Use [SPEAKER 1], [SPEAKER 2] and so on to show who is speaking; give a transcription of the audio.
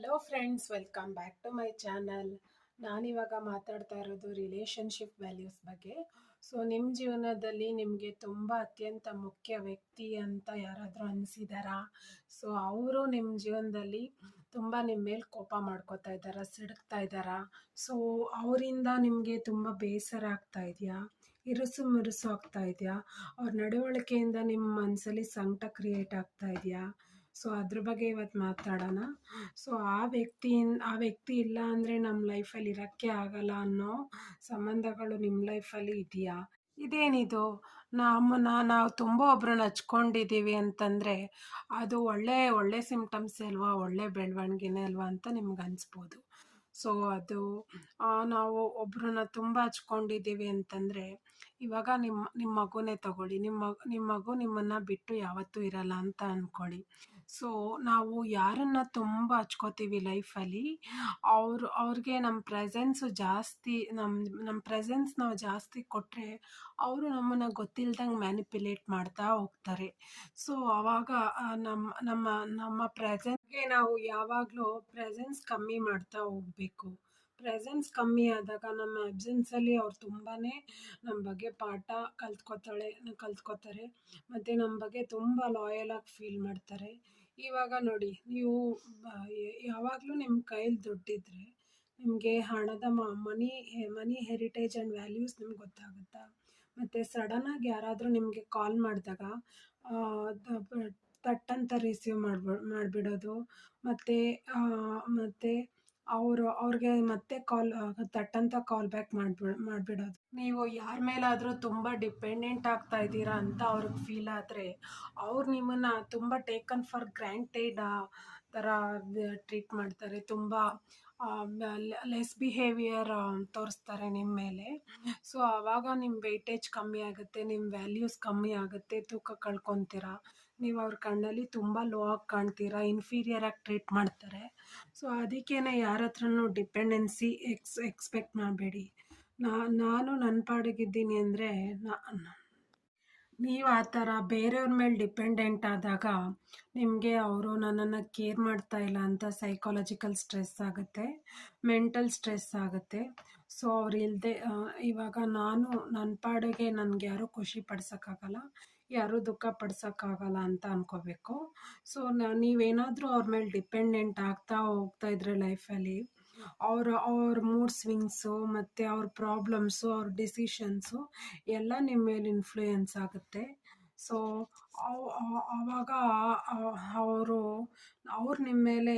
[SPEAKER 1] Hello friends, welcome back to my channel. ನಾನಿವಾಗ ಮಾತಾಡ್ತಾ ಇರೋದು ರಿಲೇಷನ್ಶಿಪ್ ವ್ಯಾಲ್ಯೂಸ್ ಬಗ್ಗೆ. ಸೊ ನಿಮ್ಮ ಜೀವನದಲ್ಲಿ ನಿಮಗೆ ತುಂಬ ಅತ್ಯಂತ ಮುಖ್ಯ ವ್ಯಕ್ತಿ ಅಂತ ಯಾರಾದರೂ ಅನಿಸಿದಾರಾ? ಸೊ ಅವರು ನಿಮ್ಮ ಜೀವನದಲ್ಲಿ ತುಂಬ ನಿಮ್ಮ ಮೇಲೆ ಕೋಪ ಮಾಡ್ಕೋತಾ ಇದ್ದಾರಾ, ಸಿಡುಕ್ತಾ ಇದ್ದಾರಾ? ಸೊ ಅವರಿಂದ ನಿಮಗೆ ತುಂಬ ಬೇಸರ ಆಗ್ತಾ ಇದೆಯಾ, ಇರುಸು ಮುರುಸು ಆಗ್ತಾ ಇದೆಯಾ, ಅವ್ರ ನಡವಳಿಕೆಯಿಂದ ನಿಮ್ಮ ಮನಸ್ಸಲ್ಲಿ ಸಂಕಟ ಕ್ರಿಯೇಟ್ ಆಗ್ತಾ ಇದೆಯಾ? ಸೊ ಅದ್ರ ಬಗ್ಗೆ ಇವತ್ತು ಮಾತಾಡೋಣ. ಸೊ ಆ ವ್ಯಕ್ತಿ ಇಲ್ಲ ಅಂದರೆ ನಮ್ಮ ಲೈಫಲ್ಲಿ ಇರೋಕ್ಕೆ ಆಗಲ್ಲ ಅನ್ನೋ ಸಂಬಂಧಗಳು ನಿಮ್ಮ ಲೈಫಲ್ಲಿ ಇದೆಯಾ? ಇದೇನಿದು, ನಾವು ತುಂಬ ಒಬ್ರನ್ನ ಹಚ್ಕೊಂಡಿದ್ದೀವಿ ಅಂತಂದರೆ ಅದು ಒಳ್ಳೆ ಒಳ್ಳೆ ಸಿಂಪ್ಟಮ್ಸ್ ಅಲ್ವಾ, ಒಳ್ಳೆ ಬೆಳವಣಿಗೆನೇ ಅಲ್ವಾ ಅಂತ ನಿಮ್ಗೆ ಅನಿಸ್ಬೋದು. ಸೊ ಅದು ನಾವು ಒಬ್ರನ್ನ ತುಂಬ ಹಚ್ಕೊಂಡಿದ್ದೀವಿ ಅಂತಂದರೆ, ಇವಾಗ ನಿಮ್ಮ ಮಗುನೇ ತಗೊಳ್ಳಿ. ನಿಮ್ಮ ಮಗು ನಿಮ್ಮನ್ನು ಬಿಟ್ಟು ಯಾವತ್ತೂ ಇರಲ್ಲ ಅಂತ ಅಂದ್ಕೊಳ್ಳಿ. ಸೊ ನಾವು ಯಾರನ್ನ ತುಂಬ ಹಚ್ಕೋತೀವಿ ಲೈಫಲ್ಲಿ, ಅವ್ರಿಗೆ ನಮ್ಮ ಪ್ರೆಸೆನ್ಸು ಜಾಸ್ತಿ, ನಮ್ಮ ಪ್ರೆಸೆನ್ಸ್ ನಾವು ಜಾಸ್ತಿ ಕೊಟ್ಟರೆ ಅವರು ನಮ್ಮನ್ನು ಗೊತ್ತಿಲ್ದಂಗೆ ಮ್ಯಾನಿಪ್ಯುಲೇಟ್ ಮಾಡ್ತಾ ಹೋಗ್ತಾರೆ. ಸೊ ಆವಾಗ ನಮ್ಮ ನಮ್ಮ ನಮ್ಮ ಪ್ರೆಸೆನ್ಸ್ಗೆ ನಾವು ಯಾವಾಗಲೂ ಪ್ರೆಸೆನ್ಸ್ ಕಮ್ಮಿ ಮಾಡ್ತಾ ಹೋಗಬೇಕು. ಪ್ರೆಸೆನ್ಸ್ ಕಮ್ಮಿ ಆದಾಗ ನಮ್ಮ ಅಬ್ಸೆನ್ಸಲ್ಲಿ ಅವ್ರು ತುಂಬಾ ನಮ್ಮ ಬಗ್ಗೆ ಪಾಠ ಕಲ್ತ್ಕೋತಾರೆ ಮತ್ತು ನಮ್ಮ ಬಗ್ಗೆ ತುಂಬ ಲಾಯಲಾಗಿ ಫೀಲ್ ಮಾಡ್ತಾರೆ. ಇವಾಗ ನೋಡಿ, ನೀವು ಯಾವಾಗಲೂ ನಿಮ್ಮ ಕೈಲಿ ದುಡ್ಡಿದ್ರೆ ನಿಮಗೆ ಹಣದ ಮನಿ ಹೆರಿಟೇಜ್ ಆ್ಯಂಡ್ ವ್ಯಾಲ್ಯೂಸ್ ನಿಮ್ಗೆ ಗೊತ್ತಾಗುತ್ತಾ? ಮತ್ತು ಸಡನ್ನಾಗಿ ಯಾರಾದರೂ ನಿಮಗೆ ಕಾಲ್ ಮಾಡಿದಾಗ ತಟ್ಟಂತ ರಿಸೀವ್ ಮಾಡಿಬಿಡೋದು, ಮತ್ತು ಅವ್ರಿಗೆ ಮತ್ತೆ ತಟ್ಟಂತ ಕಾಲ್ ಬ್ಯಾಕ್ ಮಾಡಿಬಿಡೋದು. ನೀವು ಯಾರ ಮೇಲಾದರೂ ತುಂಬ ಡಿಪೆಂಡೆಂಟ್ ಆಗ್ತಾ ಇದ್ದೀರಾ ಅಂತ ಅವ್ರಿಗೆ ಫೀಲ್ ಆದರೆ ಅವ್ರು ನಿಮ್ಮನ್ನು ತುಂಬ ಟೇಕನ್ ಫಾರ್ ಗ್ರ್ಯಾಂಟೆಡ್ ಥರ ಟ್ರೀಟ್ ಮಾಡ್ತಾರೆ. ತುಂಬ ಲೆಸ್ ಬಿಹೇವಿಯರ್ ತೋರಿಸ್ತಾರೆ ನಿಮ್ಮ ಮೇಲೆ. ಸೊ ಆವಾಗ ನಿಮ್ಮ ವೆಯ್ಟೇಜ್ ಕಮ್ಮಿ ಆಗುತ್ತೆ, ನಿಮ್ಮ ವ್ಯಾಲ್ಯೂಸ್ ಕಮ್ಮಿ ಆಗುತ್ತೆ, ತೂಕ ಕಳ್ಕೊತೀರ. ನೀವು ಅವ್ರ ಕಣ್ಣಲ್ಲಿ ತುಂಬ ಲೋ ಆಗಿ ಕಾಣ್ತೀರಾ, ಇನ್ಫೀರಿಯರ್ ಆಗಿ ಟ್ರೀಟ್ ಮಾಡ್ತಾರೆ. ಸೊ ಅದಕ್ಕೇ ಯಾರ ಹತ್ರನೂ ಡಿಪೆಂಡೆನ್ಸಿ ಎಕ್ಸ್ಪೆಕ್ಟ್ ಮಾಡಬೇಡಿ. ನಾನು ನನ್ನ ಪಾಡಿಗಿದ್ದೀನಿ ಅಂದರೆ ನೀವು ಆ ಥರ ಬೇರೆಯವ್ರ ಮೇಲೆ ಡಿಪೆಂಡೆಂಟ್ ಆದಾಗ ನಿಮಗೆ ಅವರು ನನ್ನನ್ನು ಕೇರ್ ಮಾಡ್ತಾ ಇಲ್ಲ ಅಂತ ಸೈಕಾಲಜಿಕಲ್ ಸ್ಟ್ರೆಸ್ ಆಗುತ್ತೆ, ಮೆಂಟಲ್ ಸ್ಟ್ರೆಸ್ ಆಗುತ್ತೆ. ಸೊ ಅವ್ರು ಇಲ್ಲದೆ ಇವಾಗ ನನ್ನ ಪಾಡಿಗೆ ನನಗೆ ಯಾರೂ ಖುಷಿ ಪಡ್ಸೋಕ್ಕಾಗಲ್ಲ, ಯಾರೂ ದುಃಖ ಪಡ್ಸೋಕ್ಕಾಗಲ್ಲ ಅಂತ ಅನ್ಕೋಬೇಕು. ಸೊ ನೀವೇನಾದರೂ ಅವ್ರ ಮೇಲೆ ಡಿಪೆಂಡೆಂಟ್ ಆಗ್ತಾ ಹೋಗ್ತಾ ಇದ್ರೆ ಲೈಫಲ್ಲಿ ಅವ್ರ ಮೂಡ್ ಸ್ವಿಂಗ್ಸು ಮತ್ತು ಅವ್ರ ಪ್ರಾಬ್ಲಮ್ಸು, ಅವ್ರ ಡಿಸಿಷನ್ಸು ಎಲ್ಲ ನಿಮ್ಮ ಮೇಲೆ ಇನ್ಫ್ಲೂಯೆನ್ಸ್ ಆಗುತ್ತೆ. ಸೊ ಆವಾಗ ಅವ್ರು ನಿಮ್ಮ ಮೇಲೆ